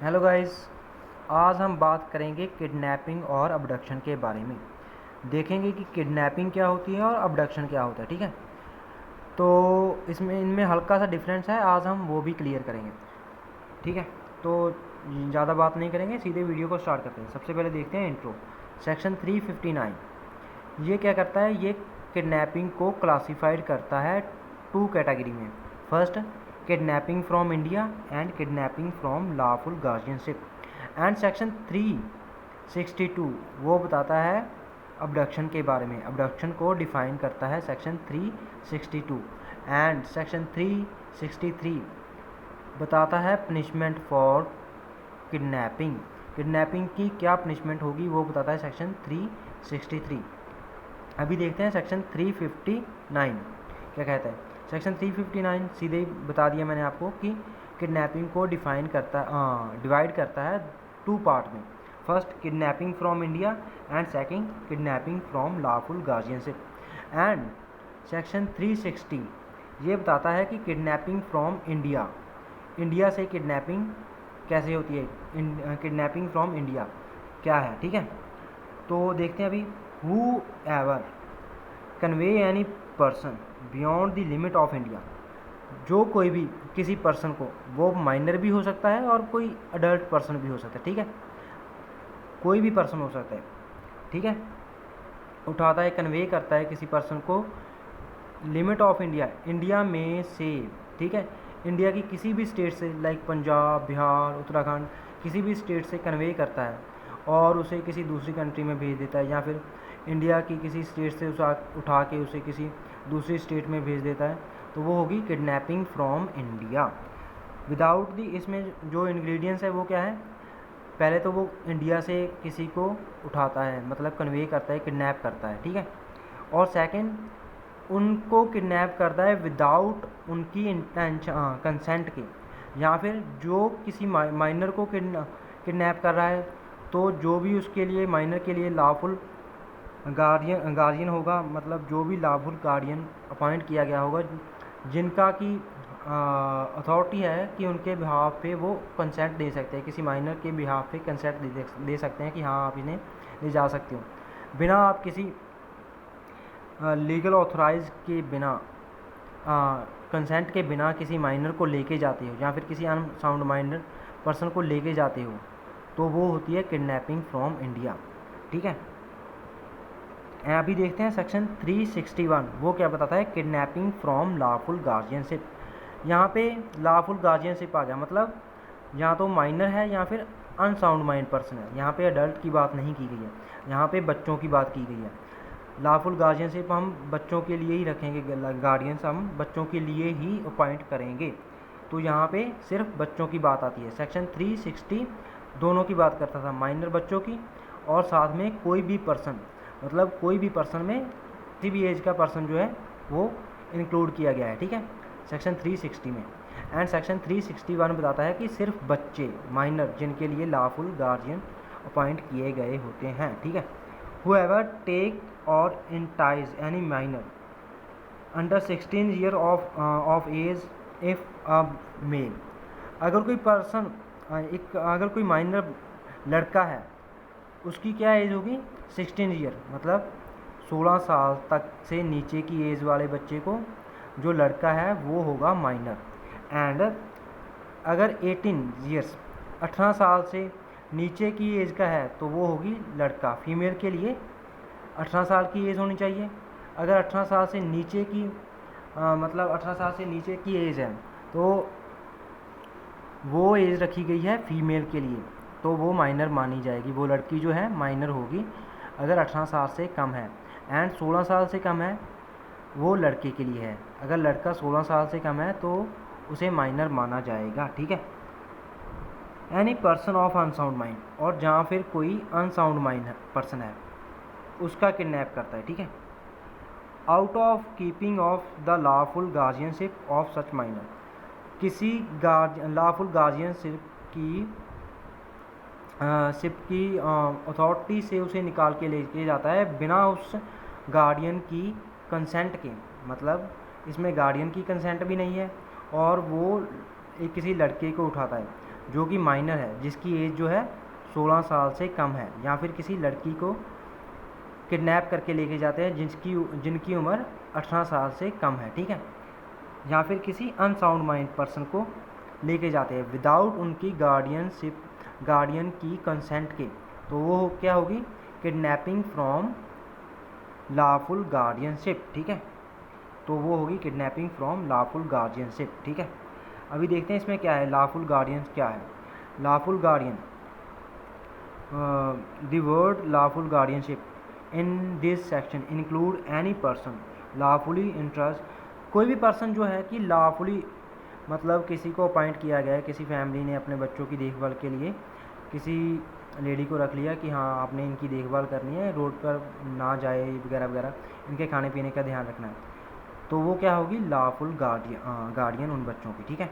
Hello guys, आज हम बात करेंगे किडनैपिंग और अबडक्शन के बारे में। देखेंगे कि किडनैपिंग क्या होती है और अबडक्शन क्या होता है। ठीक है, तो इनमें हल्का सा डिफरेंस है, आज हम वो भी क्लियर करेंगे। ठीक है, तो ज़्यादा बात नहीं करेंगे, सीधे वीडियो को स्टार्ट करते हैं। सबसे पहले देखते हैं इंट्रो। सेक्शन 359 ये क्या करता है? ये किडनैपिंग को क्लासिफाइड करता है टू कैटेगरी में। First, kidnapping from India and kidnapping from lawful guardianship. And section 362 वो बताता है अबडक्शन के बारे में। अबडक्शन को डिफाइन करता है सेक्शन 362। एंड सेक्शन 363 बताता है पनिशमेंट फॉर किडनैपिंग। किडनैपिंग की क्या पनिशमेंट होगी वो बताता है सेक्शन 363। अभी देखते हैं सेक्शन 359 क्या कहता है। सेक्शन 359 सीधे ही बता दिया मैंने आपको कि किडनैपिंग को डिवाइड करता है टू पार्ट में। First, kidnapping from India and second, kidnapping from lawful guardianship. And section 360 ये बताता है कि किडनैपिंग फ्रॉम इंडिया से किडनैपिंग कैसे होती है। किडनैपिंग फ्रॉम इंडिया क्या है, ठीक है। तो देखते हैं अभी। Who ever convey any person beyond the limit of India. जो कोई भी किसी पर्सन को, वो माइनर भी हो सकता है और कोई अडल्ट पर्सन भी हो सकता है, ठीक है, कोई भी पर्सन हो सकता है, ठीक है, उठाता है, कन्वे करता है किसी पर्सन को लिमिट ऑफ इंडिया में से, ठीक है, इंडिया की किसी भी स्टेट से, लाइक पंजाब, बिहार, उत्तराखंड, किसी भी स्टेट से कन्वे करता है और उसे किसी दूसरी कंट्री में भेज देता है, या फिर इंडिया की किसी स्टेट से उसे उठा के उसे किसी दूसरी स्टेट में भेज देता है, तो वो होगी kidnapping from India without the. इसमें जो इंग्रेडिएंट्स है वो क्या है? पहले तो वो इंडिया से किसी को उठाता है, मतलब कन्वे करता है, किडनैप करता है, ठीक है। और सेकंड, उनको किडनैप करता है विदाउट उनकी इंटेंशन कंसेंट के, या फिर जो किसी माइनर को किडनैप कर रहा है, तो जो भी उसके लिए माइनर के लिए लॉफुल गार्जियन होगा, मतलब जो भी लॉफुल गार्डियन अपॉइंट किया गया होगा, जिनका की अथॉरिटी है कि उनके बिहाफ पे वो कंसेंट दे सकते हैं, किसी माइनर के बिहाफ पे कंसेंट दे सकते हैं कि हाँ आप इन्हें ले जा सकते हो, बिना आप किसी लीगल ऑथराइज के बिना, कंसेंट के बिना किसी माइनर को लेके जाते हो, या फिर किसी अनसाउंड माइनर पर्सन को लेके जाते हो, तो वो होती है किडनैपिंग फ्रॉम इंडिया, ठीक है। अभी देखते हैं सेक्शन 361 वो क्या बताता है? Kidnapping from lawful guardianship. यहाँ पे लॉफुल गार्जियनशिप आ गया, मतलब यहाँ तो माइनर है या फिर अनसाउंड माइंड पर्सन है। यहाँ पे अडल्ट की बात नहीं की गई है, यहाँ पे बच्चों की बात की गई है। लॉफुल गार्जियनशिप हम बच्चों के लिए ही रखेंगे, गार्डियंस हम बच्चों के लिए ही अपॉइंट करेंगे, तो यहाँ पे सिर्फ बच्चों की बात आती है। सेक्शन 360 दोनों की बात करता था, माइनर बच्चों की और साथ में कोई भी पर्सन, मतलब कोई भी पर्सन में किसी भी एज का पर्सन जो है वो इंक्लूड किया गया है, ठीक है, सेक्शन 360 में। एंड सेक्शन 361 बताता है कि सिर्फ बच्चे माइनर जिनके लिए लॉफुल गार्जियन अपॉइंट किए गए होते हैं, ठीक है। Whoever take or entice any minor under 16 year of age if a male. अगर कोई पर्सन अगर कोई माइनर लड़का है, उसकी क्या एज होगी? 16 ईयर, मतलब 16 साल तक से नीचे की एज वाले बच्चे को जो लड़का है वो होगा माइनर। एंड अगर 18 ईयर्स 18 साल से नीचे की एज का है तो वो होगी लड़का। फीमेल के लिए 18 साल की एज होनी चाहिए। अगर 18 साल से नीचे की मतलब 18 साल से नीचे की एज है तो वो एज रखी गई है फीमेल के लिए, तो वो माइनर मानी जाएगी, वो लड़की जो है माइनर होगी अगर 18 साल से कम है। एंड 16 साल से कम है वो लड़के के लिए है। अगर लड़का 16 साल से कम है तो उसे माइनर माना जाएगा, ठीक है। Any person of unsound mind, और जहाँ फिर कोई अनसाउंड माइंड पर्सन है उसका किडनैप करता है, ठीक है, out of keeping of the lawful guardianship of such minor. किसी लॉफुल गार्जियनशिप की अथॉरिटी से उसे निकाल के लेके जाता है बिना उस गार्डियन की कंसेंट के, मतलब इसमें गार्डियन की कंसेंट भी नहीं है और वो एक किसी लड़के को उठाता है। जो कि माइनर है, जिसकी एज जो है 16 साल से कम है, या फिर किसी लड़की को किडनैप करके लेके जाते हैं जिनकी उम्र 18 साल से कम है, ठीक है। या फिर किसी अनसाउंड माइंड पर्सन को लेके जाते हैं विदाउट उनकी गार्डियन की कंसेंट के, तो वो क्या होगी, किडनैपिंग फ्रॉम लॉफुल गार्डियनशिप, ठीक है। तो वो होगी किडनैपिंग फ्रॉम लॉफुल गार्डियनशिप, ठीक है। अभी देखते हैं इसमें क्या है, लॉफुल गार्डियन क्या है। Lawful guardian, the word lawful guardianship in this section include any person lawfully interest, कोई भी पर्सन जो है कि लॉफुली मतलब किसी को अपॉइंट किया गया है, किसी फैमिली ने अपने बच्चों की देखभाल के लिए किसी लेडी को रख लिया कि हाँ आपने इनकी देखभाल करनी है, रोड पर ना जाए वगैरह वगैरह, इनके खाने पीने का ध्यान रखना है, तो वो क्या होगी, लॉफुल गार्डियन उन बच्चों की, ठीक है।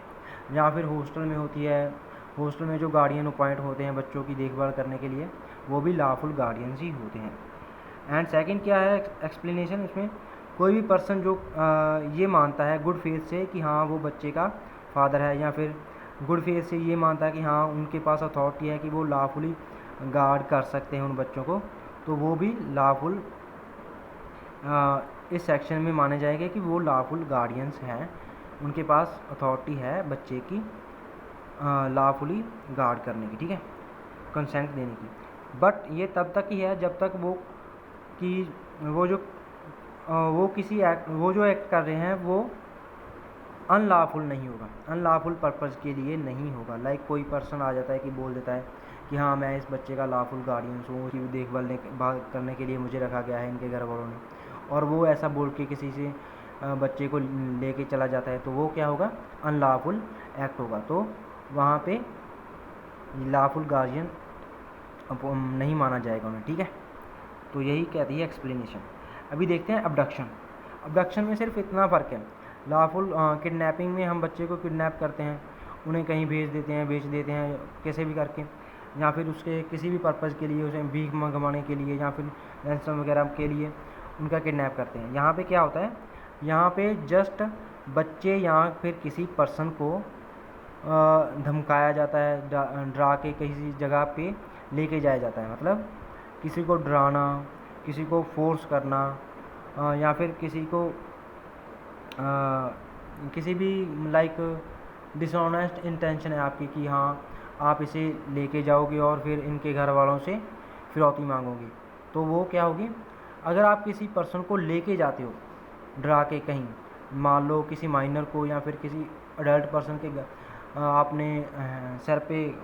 या फिर हॉस्टल में होती है, हॉस्टल में जो गार्डियन अपॉइंट होते हैं बच्चों की देखभाल करने के लिए, वो भी लॉफुल गार्डियंस ही होते हैं। एंड सेकंड क्या है एक्सप्लेनेशन, इसमें कोई भी पर्सन जो ये मानता है गुड फेथ से कि हाँ वो बच्चे का फादर है, या फिर गुड फेथ से ये मानता है कि हाँ उनके पास अथॉरिटी है कि वो लॉफुली गार्ड कर सकते हैं उन बच्चों को, तो वो भी लॉफुल इस सेक्शन में माने जाएंगे कि वो लॉफुल गार्डियंस हैं, उनके पास अथॉरिटी है बच्चे की लॉफुली गार्ड करने की, ठीक है, कंसेंट देने की। बट ये तब तक ही है जब तक वो जो एक्ट कर रहे हैं वो अनलॉफुल नहीं होगा, अनलॉफुल पर्पज़ के लिए नहीं होगा। लाइक कोई पर्सन आ जाता है कि बोल देता है कि हाँ मैं इस बच्चे का लॉफुल गार्डियन हूँ, उसकी देखभाल करने के लिए मुझे रखा गया है इनके घर वालों ने, और वो ऐसा बोल के किसी से बच्चे को लेके चला जाता है, तो वो क्या होगा, अनलॉफुल एक्ट होगा, तो वहाँ पे लॉफुल गार्डियन नहीं माना जाएगा उन्हें, ठीक है। तो यही कहती है एक्सप्लेनेशन। अभी देखते हैं अबडक्शन। अबडक्शन में सिर्फ इतना फ़र्क है, लॉफुल किडनैपिंग में हम बच्चे को किडनैप करते हैं, उन्हें कहीं भेज देते हैं, बेच देते हैं कैसे भी करके, या फिर उसके किसी भी पर्पज़ के लिए, उसे भीख मंगवाने के लिए या फिर रैंसम वगैरह के लिए उनका किडनैप करते हैं। यहाँ पे क्या होता है, यहाँ पे जस्ट बच्चे या फिर किसी पर्सन को धमकाया जाता है, डरा के किसी जगह पे लेके जाया जाता है, मतलब किसी को डराना, किसी को फोर्स करना, या फिर किसी को किसी भी लाइक डिसऑनेस्ट इंटेंशन है आपकी कि हाँ आप इसे लेके जाओगे और फिर इनके घर वालों से फिरौती मांगोगे, तो वो क्या होगी, अगर आप किसी पर्सन को लेके जाते हो डरा के कहीं, मान लो किसी माइनर को या फिर किसी अडल्ट पर्सन के आपने सर पे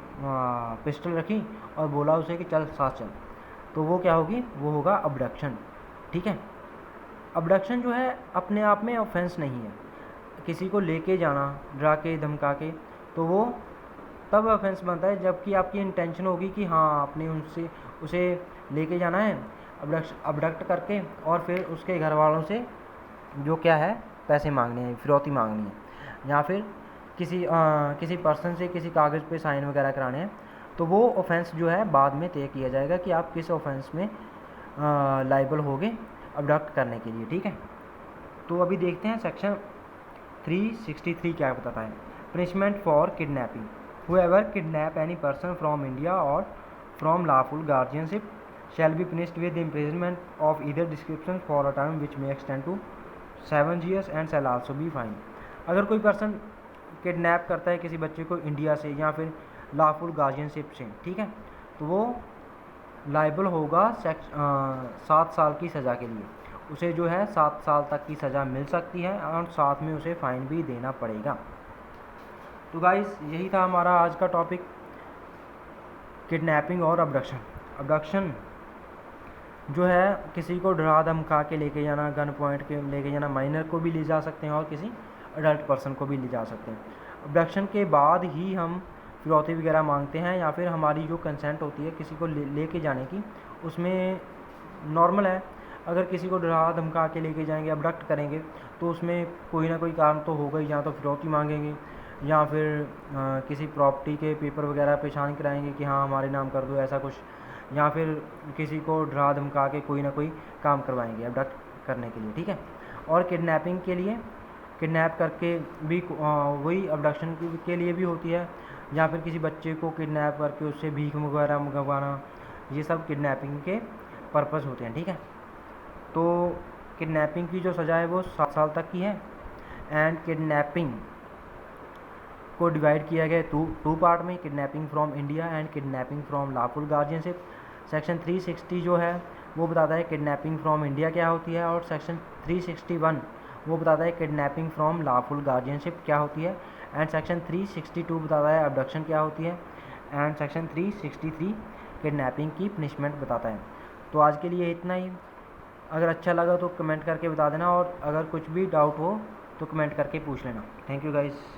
पिस्टल रखी और बोला उसे कि चल साथ चल, तो वो क्या होगी, वो होगा अबडक्शन, ठीक है। अबडक्शन जो है अपने आप में ऑफेंस नहीं है, किसी को लेके जाना डरा के धमका के, तो वो तब ऑफेंस बनता है जबकि आपकी इंटेंशन होगी कि हाँ आपने उसे लेके जाना है अबडक्ट करके, और फिर उसके घर वालों से जो क्या है पैसे मांगने हैं, फिरौती मांगनी है, या फिर किसी पर्सन से किसी कागज़ पे साइन वगैरह कराने हैं, तो वो ऑफेंस जो है बाद में तय किया जाएगा कि आप किस ऑफेंस में लाइबल होगे अबडक्ट करने के लिए, ठीक है। तो अभी देखते हैं सेक्शन 363 क्या बताता है। Punishment for kidnapping, whoever kidnap any person from India और from lawful guardianship shall be punished with imprisonment of either description for a term which may extend to 7 years and shall also be fined। अगर कोई person kidnap करता है किसी बच्चे को India से या फिर लॉफुल गार्जियनशिप से, ठीक है, तो वो लाइबल होगा 7 साल की सज़ा के लिए, उसे जो है 7 साल तक की सज़ा मिल सकती है और साथ में उसे फ़ाइन भी देना पड़ेगा। तो गाइस यही था हमारा आज का टॉपिक, किडनैपिंग और अबडक्शन। अबडक्शन जो है किसी को डरा धमका के लेके जाना, गन पॉइंट के लेके जाना, माइनर को भी ले जा सकते हैं और किसी अडल्ट पर्सन को भी ले जा सकते हैं। अबडक्शन के बाद ही हम फिरौती वगैरह मांगते हैं, या फिर हमारी जो कंसेंट होती है किसी को लेके जाने की, उसमें नॉर्मल है, अगर किसी को डरा धमका के लेके जाएंगे, अबडक्ट करेंगे, तो उसमें कोई ना कोई कारण तो होगा ही, या तो फिरौती मांगेंगे या फिर किसी प्रॉपर्टी के पेपर वगैरह पेशान कराएंगे कि हाँ हमारे नाम कर दो ऐसा कुछ, या फिर किसी को डरा धमका के कोई ना कोई काम करवाएंगे अबडक्ट करने के लिए, ठीक है। और किडनैपिंग के लिए किडनैप करके भी वही अबडक्शन के लिए भी होती है, या फिर किसी बच्चे को किडनैप करके उससे भीख वगैरह मंगवाना, ये सब किडनैपिंग के पर्पस होते हैं, ठीक है। तो किडनैपिंग की जो सज़ा है वो 7 साल तक की है। एंड किडनैपिंग को डिवाइड किया गया टू पार्ट में, kidnapping from India and kidnapping from lawful guardianship. Section 360 जो है वो बताता है किडनैपिंग फ्रॉम इंडिया क्या होती है, और सेक्शन 361 वो बताता है किडनैपिंग फ्रॉम लॉफुल गार्जियनशिप क्या होती है। एंड सेक्शन 362 बताता है अबडक्शन क्या होती है। एंड सेक्शन 363 किडनैपिंग की पनिशमेंट बताता है। तो आज के लिए इतना ही। अगर अच्छा लगा तो कमेंट करके बता देना, और अगर कुछ भी डाउट हो तो कमेंट करके पूछ लेना। Thank you guys.